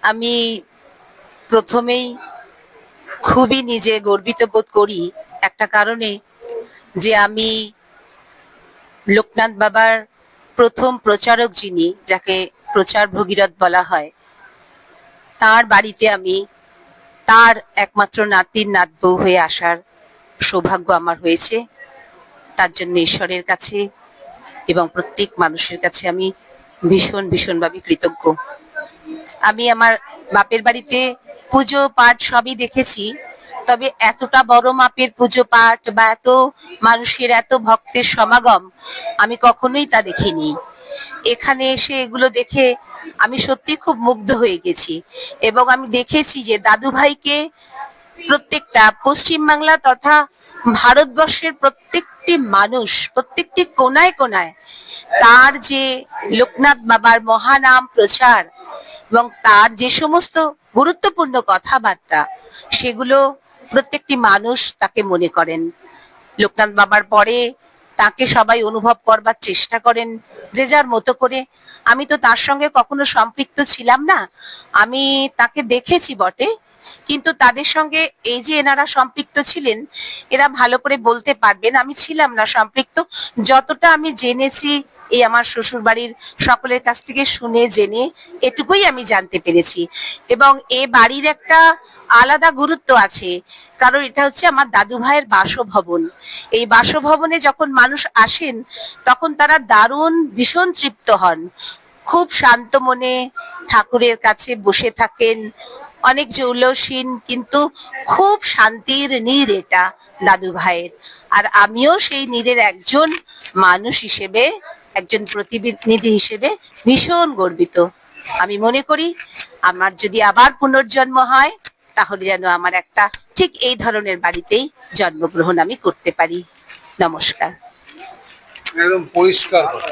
আমি প্রথমেই খুবই নিজে গর্বিত বোধ করি একটা কারণে, যে আমি লোকনাথ বাবার প্রথম প্রচারক, যিনি যাকে প্রচার ভগীরথ বলা হয়, তার বাড়িতে আমি তার একমাত্র নাতির নাতবউ হয়ে আসার সৌভাগ্য আমার হয়েছে। তার জন্য ঈশ্বরের কাছে এবং প্রত্যেক মানুষের কাছে আমি ভীষণভাবে কৃতজ্ঞ। আমি আমার বাপের বাড়িতে পুজো পাঠ সবই দেখেছি, তবে এতটা বড় মাপের পুজো পাঠ বা এত মানুষের, এত ভক্তের সমাগম আমি কখনোই তা দেখিনি। এখানে এসে এগুলো দেখে আমি সত্যি খুব মুগ্ধ হয়ে গেছি। এবং আমি দেখেছি যে দাদু ভাইকে প্রত্যেকটা পশ্চিমবাংলা তথা ভারতবর্ষের প্রত্যেকটি মানুষ, প্রত্যেকটি কোনায় কোনায় তার যে লোকনাথ বাবার মহানাম প্রচার এবং তার যে সমস্ত গুরুত্বপূর্ণ কথাবার্তা, সেগুলো প্রত্যেকটি মানুষ তাকে মনে করেন। লোকনাথ বাবার পরে তাকে সবাই অনুভব করবার চেষ্টা করেন যে যার মতো করে। আমি তো তার সঙ্গে কখনো সম্পৃক্ত ছিলাম না, আমি তাকে দেখেছি বটে, কিন্তু তাদের সঙ্গে এই যে এনারা সম্পৃক্ত ছিলেন, এরা ভালো করে বলতে পারবেন। আমি ছিলাম না সম্পৃক্ত। যতটা আমি জেনেছি এই আমার শ্বশুর বাড়ির সকলের কাছ থেকে শুনে জেনে এটুকুই আমি জানতে পেরেছি। এবং এ বাড়ির একটা আলাদা গুরুত্ব আছে, কারণ এটা হচ্ছে আমার দাদু ভাইয়ের বাসভবন। এই বাসভবনে যখন মানুষ আসেন তখন তারা দারুণ ভীষণ তৃপ্ত হন, খুব শান্ত মনে ঠাকুরের কাছে বসে থাকেন। অনেক জৌলসীন কিন্তু খুব শান্তির নীড় এটা দাদু ভাইয়ের। আর আমিও সেই নীড়ের একজন মানুষ হিসেবে, একজন প্রতিনিধি হিসেবে ভীষণ গর্বিত। আমি মনে করি আমার যদি আবার পুনর্জন্ম হয়, তাহলে যেন আমার একটা ঠিক এই ধরনের বাড়িতেই জন্মগ্রহণ আমি করতে পারি। নমস্কার। একদম পরিষ্কার কথা।